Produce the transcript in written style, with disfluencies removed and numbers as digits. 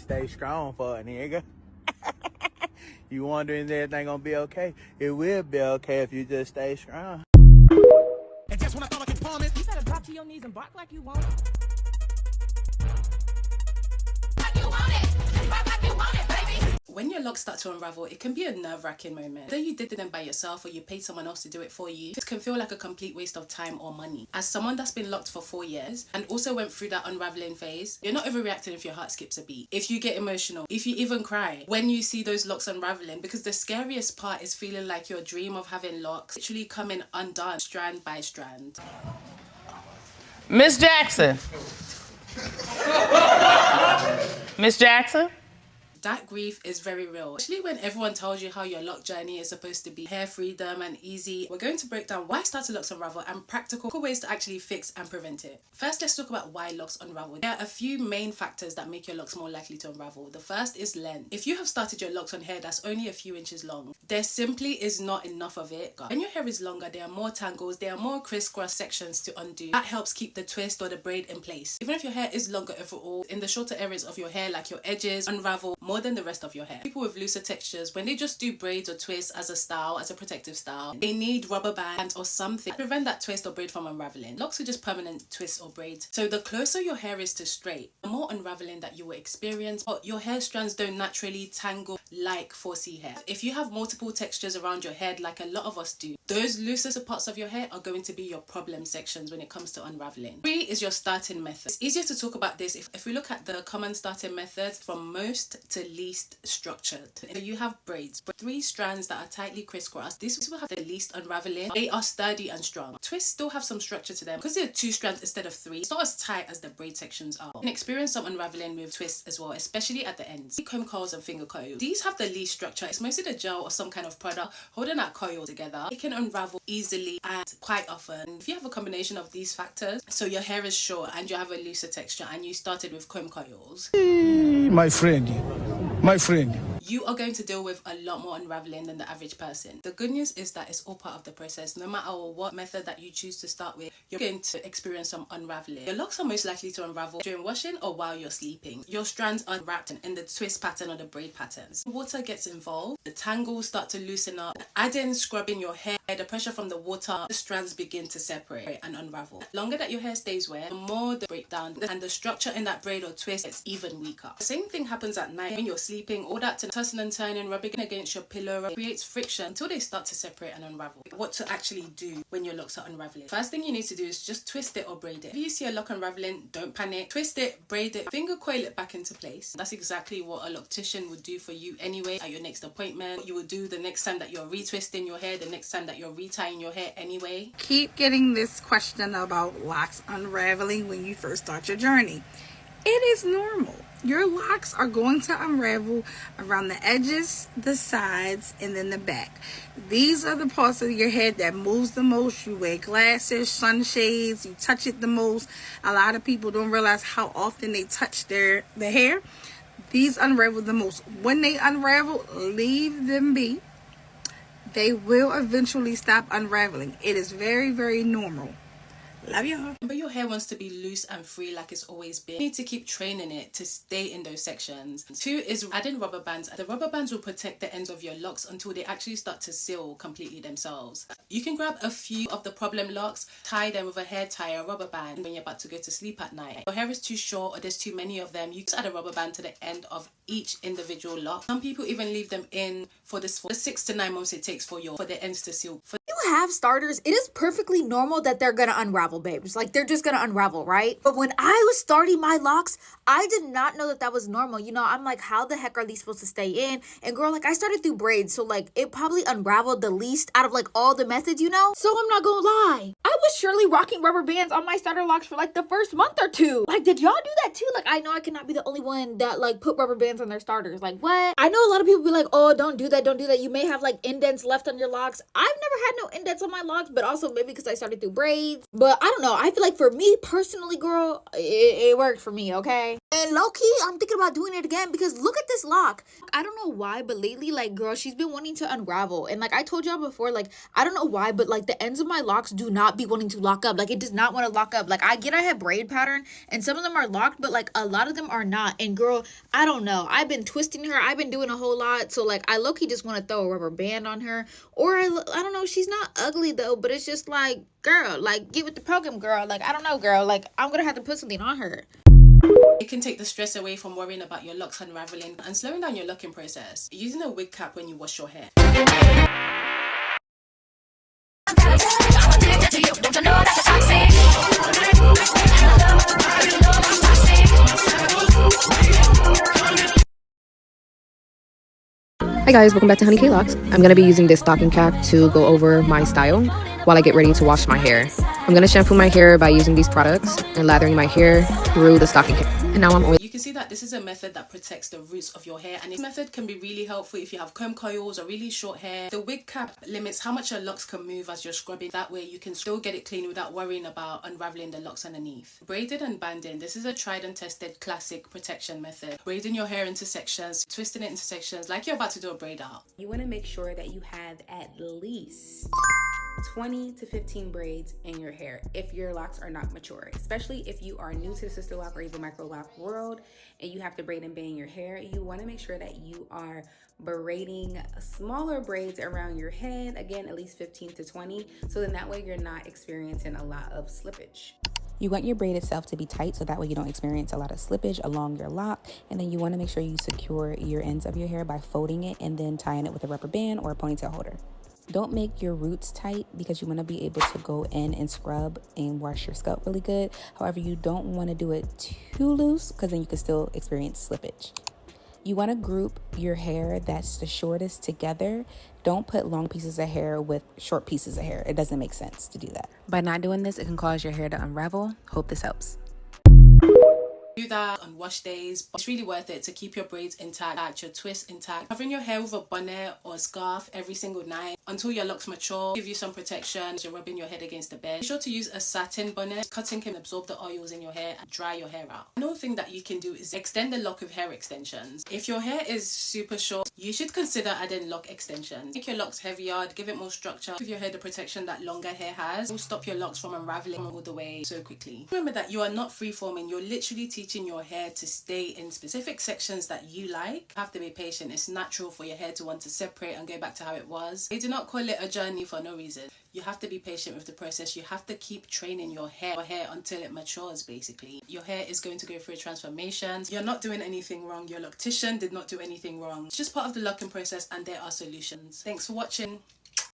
stay strong for a nigga. You wondering if everything gonna be okay? It will be okay if you just stay strong. And just when I thought I could palm it, You better drop to your knees and bark like you want it. When your locks start to unravel, it can be a nerve-wracking moment. Whether you did them by yourself or you paid someone else to do it for you, it can feel like a complete waste of time or money. As someone that's been locked for 4 years and also went through that unraveling phase, you're not overreacting if your heart skips a beat, if you get emotional, if you even cry when you see those locks unraveling, because the scariest part is feeling like your dream of having locks literally coming undone strand by strand. Miss Jackson. Miss Jackson? That grief is very real, especially when everyone tells you how your lock journey is supposed to be hair freedom and easy. We're going to break down why starter locks unravel and practical ways to actually fix and prevent it. First, let's talk about why locks unravel. There are a few main factors that make your locks more likely to unravel. The first is length. If you have started your locks on hair that's only a few inches long, there simply is not enough of it. When your hair is longer, there are more tangles, there are more crisscross sections to undo. That helps keep the twist or the braid in place. Even if your hair is longer overall, in the shorter areas of your hair, like your edges, unravel more than the rest of your hair. People with looser textures, when they just do braids or twists as a style, as a protective style, they need rubber bands or something to prevent that twist or braid from unraveling. Locks are just permanent twists or braids. So the closer your hair is to straight, the more unraveling that you will experience, but your hair strands don't naturally tangle like 4C hair. If you have multiple textures around your head, like a lot of us do, those looser parts of your hair are going to be your problem sections when it comes to unraveling. 3 is your starting method. It's easier to talk about this if we look at the common starting methods from most to least structured. So you have braids, 3 strands that are tightly crisscrossed. These will have the least unraveling. They are sturdy and strong. Twists still have some structure to them because they're 2 strands instead of 3. It's not as tight as the braid sections are. You can experience some unraveling with twists as well, especially at the ends. Comb coils and finger coils. These have the least structure. It's mostly the gel or some kind of product holding that coil together. It can unravel easily and quite often. If you have a combination of these factors, so your hair is short and you have a looser texture and you started with comb coils, my friend, you are going to deal with a lot more unraveling than the average person. The good news is that it's all part of the process. No matter what method that you choose to start with, you're going to experience some unraveling. Your locks are most likely to unravel during washing or while you're sleeping. Your strands are wrapped in the twist pattern or the braid patterns. Water gets involved, the tangles start to loosen up. Adding scrubbing your hair, the pressure from the water, the strands begin to separate and unravel. The longer that your hair stays wet, the more the breakdown and the structure in that braid or twist gets even weaker. The same thing happens at night when you're sleeping. All that tossing and turning, rubbing against your pillow creates friction until they start to separate and unravel. What to actually do when your locks are unraveling? First thing you need to do is just twist it or braid it. If you see a lock unraveling, don't panic. Twist it, braid it, finger coil it back into place. That's exactly what a loctician would do for you anyway at your next appointment. You will do the next time that you're retwisting your hair, the next time that you're retying your hair anyway. Keep getting this question about locks unraveling when you first start your journey. It is normal. Your locks are going to unravel around the edges, the sides, and then the back. These are the parts of your head that moves the most. You wear glasses, sunshades, you touch it the most. A lot of people don't realize how often they touch the hair. These unravel the most. When they unravel, leave them be. They will eventually stop unraveling. It is very, very normal. Love y'all. But your hair wants to be loose and free like it's always been. You need to keep training it to stay in those sections. 2 is adding rubber bands. The rubber bands will protect the ends of your locks until they actually start to seal completely themselves. You can grab a few of the problem locks, tie them with a hair tie or rubber band when you're about to go to sleep at night. Your hair is too short or there's too many of them, you just add a rubber band to the end of each individual lock. Some people even leave them in for the 6 to 9 months it takes for the ends to seal. You have starters, it is perfectly normal that they're gonna unravel, babes. Like, they're just gonna unravel, right? But when I was starting my locks, I did not know that was normal. You know, I'm like, how the heck are these supposed to stay in? And girl, like, I started through braids, so like it probably unraveled the least out of like all the methods, you know? So I'm not gonna lie, I was surely rocking rubber bands on my starter locks for like the first month or 2. Like, did y'all do that too? Like, I know I cannot be the only one that like put rubber bands on their starters. Like, what? I know a lot of people be like, oh, don't do that, you may have like indents left on your locks. I've never had no indents on my locks, but also maybe because I started through braids. But I don't know. I feel like for me personally, girl, it worked for me, okay? And low-key, I'm thinking about doing it again because look at this lock. I don't know why, but lately, like, girl, she's been wanting to unravel. And like I told y'all before, like, I don't know why, but like the ends of my locks do not be wanting to lock up. Like, it does not want to lock up. Like, I have braid pattern and some of them are locked, but like a lot of them are not. And girl, I don't know. I've been twisting her. I've been doing a whole lot. So like I low-key just want to throw a rubber band on her. Or I don't know. She's not ugly though, but it's just like, girl, like get with the program, girl. Like, I don't know, girl. Like, I'm gonna have to put something on her. It can take the stress away from worrying about your locks unraveling and slowing down your locking process. Using a wig cap when you wash your hair. Hi guys, welcome back to Honey K Locks. I'm going to be using this stocking cap to go over my style while I get ready to wash my hair. I'm going to shampoo my hair by using these products and lathering my hair through the stocking cap. And now I'm oiling. You can see that this is a method that protects the roots of your hair, and this method can be really helpful if you have comb coils or really short hair. The wig cap limits how much your locks can move as you're scrubbing. That way you can still get it clean without worrying about unraveling the locks underneath. Braided and banding. This is a tried and tested classic protection method. Braiding your hair into sections, twisting it into sections like you're about to do a braid out. You want to make sure that you have at least 20 to 15 braids in your hair if your locks are not mature, especially if you are new to the sister lock or even micro lock world and you have to braid and bang your hair. You want to make sure that you are braiding smaller braids around your head, again at least 15 to 20, so then that way you're not experiencing a lot of slippage. You want your braid itself to be tight so that way you don't experience a lot of slippage along your lock. And then you want to make sure you secure your ends of your hair by folding it and then tying it with a rubber band or a ponytail holder. Don't make your roots tight because you want to be able to go in and scrub and wash your scalp really good. However, you don't want to do it too loose because then you can still experience slippage. You want to group your hair that's the shortest together. Don't put long pieces of hair with short pieces of hair. It doesn't make sense to do that. By not doing this, it can cause your hair to unravel. Hope this helps. Do that on wash days, but it's really worth it to keep your braids intact, your twists intact. Covering your hair with a bonnet or a scarf every single night until your locks mature, give you some protection as you're rubbing your head against the bed. Be sure to use a satin bonnet. Cutting can absorb the oils in your hair and dry your hair out. Another thing that you can do is extend the lock with hair extensions. If your hair is super short, you should consider adding lock extensions. Make your locks heavier, give it more structure, give your hair the protection that longer hair has. It will stop your locks from unraveling all the way so quickly. Remember that you are not free-forming, you're literally teaching your hair to stay in specific sections that you like. You have to be patient. It's natural for your hair to want to separate and go back to how it was. They do not call it a journey for no reason. You have to be patient with the process. You have to keep training your hair until it matures, basically. Your hair is going to go through a transformation. You're not doing anything wrong. Your loctician did not do anything wrong. It's just part of the locking process and there are solutions. Thanks for watching.